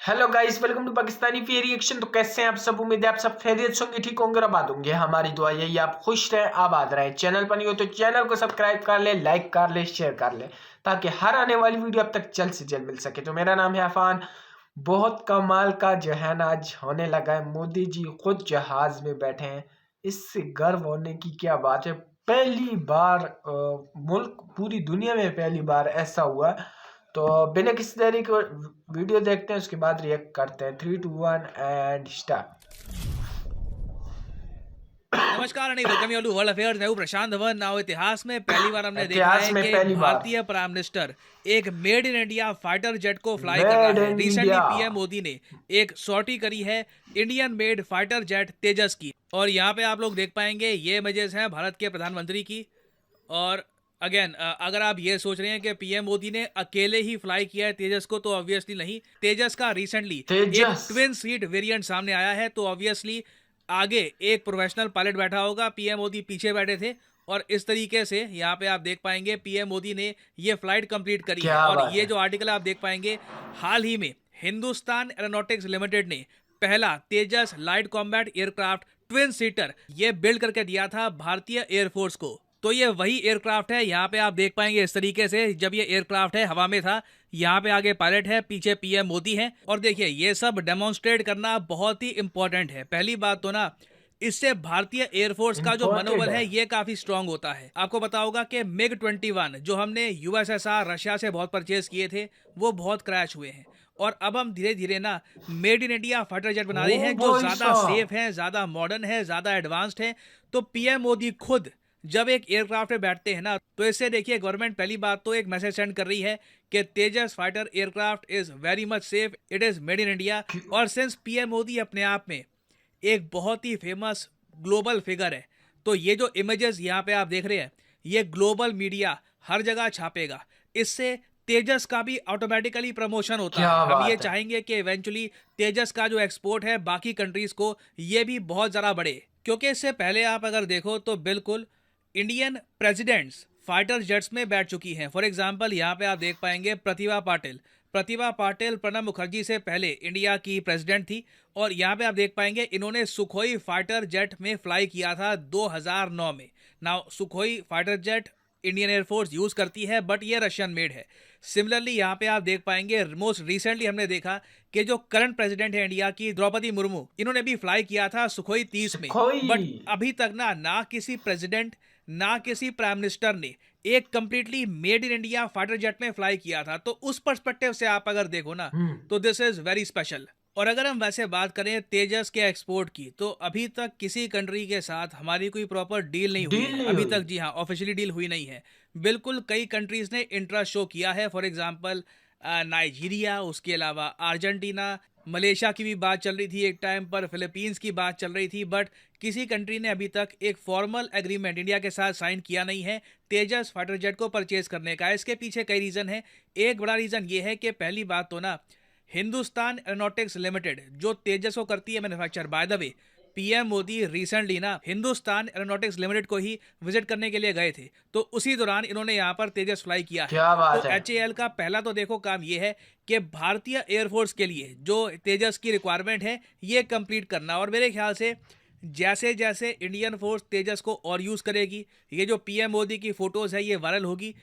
Hello guys, welcome to Pakistani फी reaction. तो कैसे हैं आप सब? उम्मीद है आप सब खैरियत से होंगे, ठीक होंगे और आबाद होंगे। हमारी दुआ यही आप खुश रहें, आबाद रहें। चैनल पर नहीं हो तो चैनल को सब्सक्राइब कर ले, लाइक कर ले, शेयर कर ले, ताकि हर आने वाली वीडियो अब तक जल्द से जल्द मिल सके। तो मेरा नाम है अफान। बहुत कमाल का जो है ना आज होने लगा है। मोदी जी खुद जहाज में बैठे हैं। इससे गर्व होने की क्या बात है। पहली बार मुल्क पूरी दुनिया में पहली बार ऐसा हुआ। तो बिना किसी देरी को वीडियो देखते हैं, उसके बाद रिएक्ट करते हैं। 3 2 1 एंड स्टार्ट। नमस्कार and welcome you to world affairs. मैं हूं प्रशांत धवन। नाउ इतिहास में पहली बार हमने देखा इतिहास है में कि एक पहली बार भारतीय प्राइम मिनिस्टर एक made in India fighter jet को फ्लाई कर रहा मेड है। In recently India. PM Modi ने एक सॉर्टी करी है इंडियन मेड फाइटर जेट तेजस की, और यहाँ पे आप लोग देख पाएंगे ये इमेजेस हैं भारत के प्रधानमंत्री की। और अगेन अगर आप ये सोच रहे हैं कि पीएम मोदी ने अकेले ही फ्लाई किया है तेजस को, तो ऑब्वियसली नहीं। तेजस का रिसेंटली एक तेजस। ट्विन सीट वेरिएंट सामने आया है, तो ऑब्वियसली आगे एक प्रोफेशनल पायलट बैठा होगा, पीएम मोदी पीछे बैठे थे। और इस तरीके से यहाँ पे आप देख पाएंगे पीएम मोदी ने ये फ्लाइट कंप्लीट करी है। क्या और बात ये है। जो आर्टिकल आप देख पाएंगे, हाल ही में हिंदुस्तान एरोनॉटिक्स लिमिटेड ने पहला Tejas light combat aircraft twin seater ये बिल्ड करके दिया था भारतीय एयरफोर्स को। तो ये वही एयरक्राफ्ट है। यहाँ पे आप देख पाएंगे इस तरीके से जब ये एयरक्राफ्ट है हवा में था, यहाँ पे आगे पायलट है, पीछे पीएम मोदी है। और देखिए ये सब डेमोन्स्ट्रेट करना बहुत ही इंपॉर्टेंट है। पहली बात तो ना, इससे भारतीय एयरफोर्स का जो इम्पोर्टेड मनोबल है। है ये काफी स्ट्रांग होता है। आपको पता होगा कि मिग 21 जो हमने यूएसएसआर रशिया से बहुत परचेज किए थे, वो बहुत क्रैश हुए हैं। और अब हम धीरे धीरे ना made in India fighter jet बना रहे ओ हैं जो भाई ज्यादा साहब। सेफ है, ज्यादा मॉडर्न है, ज्यादा एडवांस्ड है। तो पीएम मोदी खुद जब एक एयरक्राफ्ट में बैठते हैं ना, तो इससे देखिए गवर्नमेंट पहली बात तो एक मैसेज सेंड कर रही है कि Tejas fighter aircraft is very much safe, it is made in India. और सिंस पीएम मोदी अपने आप में एक बहुत ही फेमस ग्लोबल फिगर है, तो ये जो इमेजेस यहाँ पे आप देख रहे हैं, ये ग्लोबल मीडिया हर जगह छापेगा। इससे तेजस का भी ऑटोमेटिकली प्रमोशन होता क्या है। हम ये बात है। चाहेंगे कि इवेंचुअली तेजस का जो एक्सपोर्ट है बाकी कंट्रीज को, ये भी बहुत ज़्यादा बढ़े। क्योंकि इससे पहले आप अगर देखो तो बिल्कुल इंडियन प्रेसिडेंट्स फाइटर जेट्स में बैठ चुकी हैं। फॉर एग्जांपल यहाँ पे आप देख पाएंगे प्रतिभा पाटिल प्रणब मुखर्जी से पहले इंडिया की प्रेसिडेंट थी। और यहाँ पे आप देख पाएंगे इन्होंने सुखोई फाइटर जेट में फ्लाई किया था 2009 में। Now Sukhoi fighter jet Indian air force use करती है, बट ये रशियन मेड है। सिमिलरली यहाँ पे आप देख पाएंगे मोस्ट रिसेंटली हमने देखा कि जो करंट प्रेसिडेंट है इंडिया की द्रौपदी मुर्मू, इन्होंने भी फ्लाई किया था सुखोई 30 में। सुखोई। बट अभी तक ना किसी प्रेसिडेंट, ना किसी प्राइम मिनिस्टर ने एक completely made in India fighter jet में फ्लाई किया था। तो उस पर्सपेक्टिव से आप अगर देखो ना, तो दिस इज वेरी स्पेशल। और अगर हम वैसे बात करें तेजस के एक्सपोर्ट की, तो अभी तक किसी कंट्री के साथ हमारी कोई प्रॉपर डील नहीं हुई डील है नहीं अभी हुई। तक। जी हाँ, ऑफिशियली डील हुई नहीं है। बिल्कुल कई कंट्रीज ने इंटरेस्ट शो किया है। फॉर एग्जांपल नाइजीरिया, उसके अलावा अर्जेंटीना, मलेशिया की भी बात चल रही थी एक टाइम पर, फिलीपींस की बात चल रही थी। बट किसी कंट्री ने अभी तक एक फॉर्मल एग्रीमेंट इंडिया के साथ साइन किया नहीं है तेजस फाइटर जेट को परचेज करने का। इसके पीछे कई रीज़न है। एक बड़ा रीज़न ये है कि पहली बात तो ना, हिंदुस्तान एरोनॉटिक्स लिमिटेड जो तेजस को करती है manufacture, by the way PM Modi recently ना हिंदुस्तान एरोनॉटिक्स लिमिटेड को ही विजिट करने के लिए गए थे, तो उसी दौरान इन्होंने यहाँ पर तेजस फ्लाई किया है। क्या बात तो है। एचएएल का पहला तो देखो काम ये है कि भारतीय एयरफोर्स के लिए जो तेजस की रिक्वायरमेंट है ये कंप्लीट करना। और मेरे ख्याल से जैसे जैसे इंडियन फोर्स तेजस को और यूज़ करेगी, ये जो पीएम मोदी की फोटोज़ है ये वायरल होगी।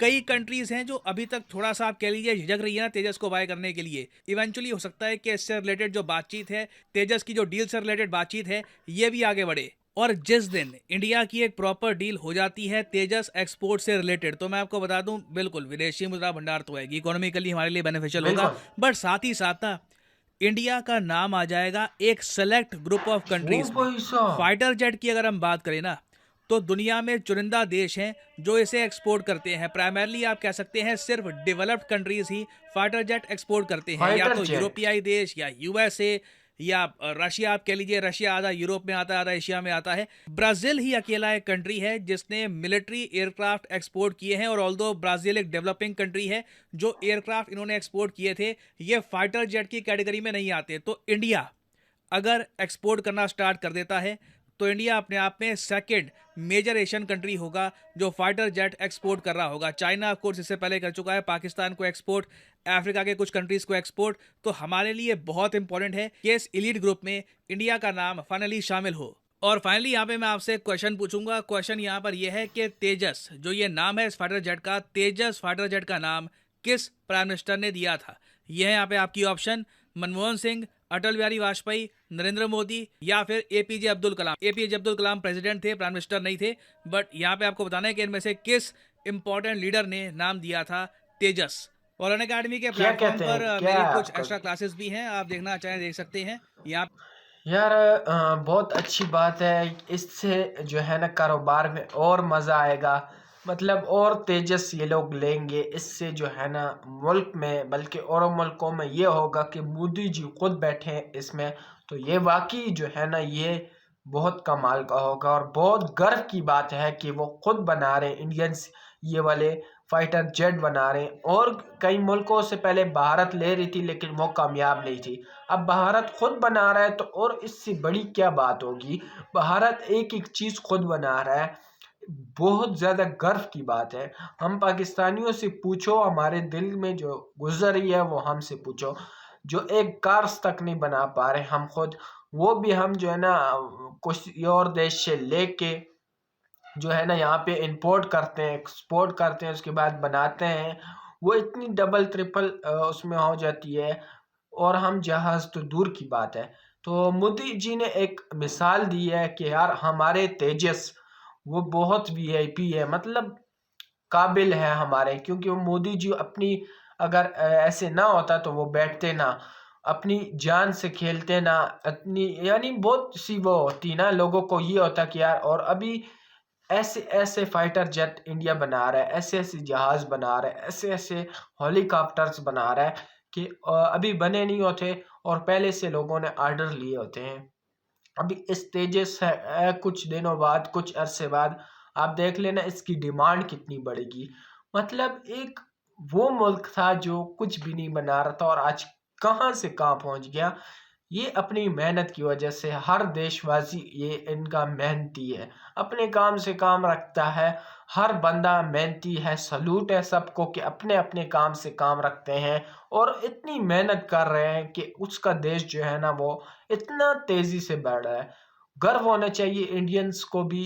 कई कंट्रीज हैं जो अभी तक थोड़ा सा आप कह लीजिए झिझक रही है ना तेजस को बाय करने के लिए। इवेंचुअली हो सकता है कि इससे रिलेटेड जो बातचीत है, तेजस की जो डील से रिलेटेड बातचीत है, ये भी आगे बढ़े। और जिस दिन इंडिया की एक प्रॉपर डील हो जाती है तेजस एक्सपोर्ट से रिलेटेड, तो मैं आपको बता दूं बिल्कुल विदेशी मुद्रा भंडार तो आएगी, इकोनॉमिकली हमारे लिए बेनिफिशियल होगा। बिल्कुल। बट साथ ही साथ ना इंडिया का नाम आ जाएगा एक सेलेक्ट ग्रुप ऑफ ओ कंट्रीज में। भाई साहब। फाइटर जेट की अगर हम बात करें ना, तो दुनिया में चुनिंदा देश हैं जो इसे एक्सपोर्ट करते हैं। प्राइमरली आप कह सकते हैं सिर्फ डेवलप्ड कंट्रीज ही फाइटर जेट एक्सपोर्ट करते हैं, या फाइटर तो जेट। यूरोपियाई देश या यूएसए या रशिया। आप कह लीजिए रशिया आधा यूरोप में आता है, आधा एशिया में आता है। ब्राजील ही अकेला एक कंट्री है जिसने मिलिट्री एयरक्राफ्ट एक्सपोर्ट किए हैं। और ऑल्दो ब्राजील एक डेवलपिंग कंट्री है, जो एयरक्राफ्ट इन्होंने एक्सपोर्ट किए थे ये फाइटर जेट की कैटेगरी में नहीं आते। तो इंडिया अगर एक्सपोर्ट करना स्टार्ट कर देता है, तो इंडिया अपने आप में सेकंड मेजर एशियन कंट्री होगा जो फाइटर जेट एक्सपोर्ट कर रहा होगा। चाइना ऑफ कोर्स इससे पहले कर चुका है पाकिस्तान को एक्सपोर्ट। अफ्रीका के कुछ कंट्रीज को एक्सपोर्ट, तो हमारे लिए बहुत इंपॉर्टेंट है कि इस एलीट ग्रुप में इंडिया का नाम फाइनली शामिल हो। और फाइनली यहाँ पे मैं आपसे एक क्वेश्चन पूछूंगा। क्वेश्चन यहाँ पर यह है कि तेजस जो ये नाम है इस फाइटर जेट का, तेजस फाइटर जेट का नाम किस प्राइम मिनिस्टर ने दिया था? यह है यहाँ पे आपकी ऑप्शन, मनमोहन सिंह, अटल बिहारी वाजपेयी, नरेंद्र मोदी या फिर APJ Abdul Kalam. APJ Abdul Kalam president थे, प्राइम मिनिस्टर नहीं थे, बट यहाँ पे आपको बताना है कि इनमें से किस इंपॉर्टेंट लीडर ने नाम दिया था तेजस। और अनअकैडमी के क्या प्लेटफॉर्म कहते पर हैं, क्या मेरी है कुछ आपका? एक्स्ट्रा क्लासेस भी हैं, आप देखना चाहें देख सकते हैं। यहाँ यार बहुत अच्छी बात है। इससे जो है ना कारोबार में और मज़ा आएगा, मतलब और तेजस ये लोग लेंगे। इससे जो है ना मुल्क में बल्कि और मुल्कों में ये होगा कि मोदी जी खुद बैठे हैं इसमें, तो ये वाकई जो है ना ये बहुत कमाल का होगा। और बहुत गर्व की बात है कि वो खुद बना रहे इंडियंस ये वाले फाइटर जेट बना रहे हैं। और कई मुल्कों से पहले भारत ले रही थी लेकिन वो कामयाब नहीं थी, अब भारत खुद बना रहा है, तो और इससे बड़ी क्या बात होगी। भारत एक एक चीज़ खुद बना रहा है, बहुत ज़्यादा गर्व की बात है। हम पाकिस्तानियों से पूछो, हमारे दिल में जो गुजर रही है वो हमसे पूछो। जो एक कार्स तक नहीं बना पा रहे हम खुद, वो भी हम जो है ना कुछ और देश से लेके जो है ना यहाँ पे इंपोर्ट करते हैं, एक्सपोर्ट करते हैं, उसके बाद बनाते हैं। वो इतनी डबल ट्रिपल उसमें हो जाती है। और हम जहाज़ तो दूर की बात है। तो मोदी जी ने एक मिसाल दी है कि यार हमारे तेजस वो बहुत वीआईपी है, मतलब काबिल है हमारे, क्योंकि वो मोदी जी अपनी अगर ऐसे ना होता तो वो बैठते ना, अपनी जान से खेलते ना, अपनी यानी बहुत सी वो होती ना, लोगों को ये होता कि यार। और अभी ऐसे ऐसे फाइटर जेट इंडिया बना रहा है, ऐसे ऐसे जहाज बना रहा है, ऐसे ऐसे हेलीकॉप्टर्स बना रहा है कि अभी बने नहीं होते और पहले से लोगों ने ऑर्डर लिए होते हैं। अभी इस तेजस है कुछ दिनों बाद, कुछ अरसे बाद आप देख लेना इसकी डिमांड कितनी बढ़ेगी। मतलब एक वो मुल्क था जो कुछ भी नहीं बना रहा था और आज कहाँ से कहाँ पहुंच गया। ये अपनी मेहनत की वजह से, हर देशवासी ये इनका मेहनती है, अपने काम से काम रखता है। हर बंदा मेहनती है, सलूट है सबको कि अपने अपने काम से काम रखते हैं और इतनी मेहनत कर रहे हैं कि उसका देश जो है ना वो इतना तेजी से बढ़ रहा है। गर्व होना चाहिए इंडियंस को भी।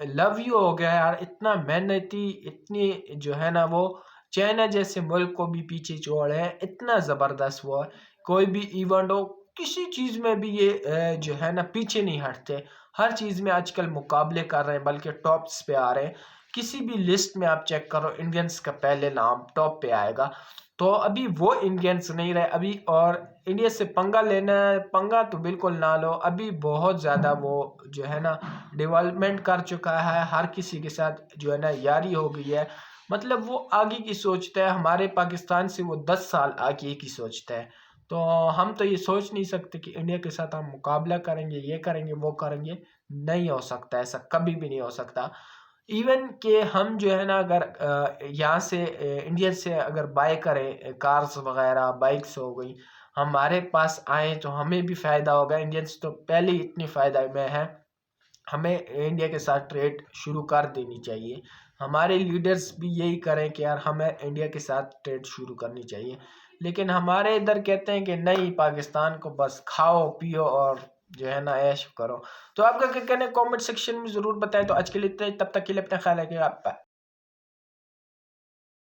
लव यू हो गया यार, इतना मेहनती, इतनी जो है ना वो चाइना जैसे मुल्क को भी पीछे छोड़ है, इतना ज़बरदस्त वो है। कोई भी इवेंट हो, किसी चीज़ में भी ये जो है ना पीछे नहीं हटते। हर चीज़ में आजकल मुकाबले कर रहे हैं, बल्कि टॉप्स पे आ रहे हैं। किसी भी लिस्ट में आप चेक करो, इंडियंस का पहले नाम टॉप पे आएगा। तो अभी वो इंडियंस नहीं रहे अभी। और इंडिया से पंगा लेना है, पंगा तो बिल्कुल ना लो। अभी बहुत ज़्यादा वो जो है ना डेवलपमेंट कर चुका है, हर किसी के साथ जो है ना यारी हो गई है। मतलब वो आगे की सोचता है, हमारे पाकिस्तान से वो 10 साल आगे की सोचता है। तो हम तो ये सोच नहीं सकते कि इंडिया के साथ हम मुकाबला करेंगे, ये करेंगे, वो करेंगे। नहीं हो सकता, ऐसा कभी भी नहीं हो सकता। इवन कि हम जो है ना अगर यहाँ से इंडिया से अगर बाय करें, कार्स वगैरह बाइक्स हो गई, हमारे पास आए तो हमें भी फ़ायदा होगा। इंडियंस तो पहले ही इतनी फ़ायदा में है, हमें इंडिया के साथ ट्रेड शुरू कर देनी चाहिए। हमारे लीडर्स भी यही करें कि यार हमें इंडिया के साथ ट्रेड शुरू करनी चाहिए। लेकिन हमारे इधर कहते हैं कि नहीं, पाकिस्तान को बस खाओ पियो और जो है ना ऐश करो। तो आपका क्या कहना है, कमेंट सेक्शन में ज़रूर बताएं। तो आज के लिए इतना ही, तब तक के लिए अपना ख्याल रखिएगा।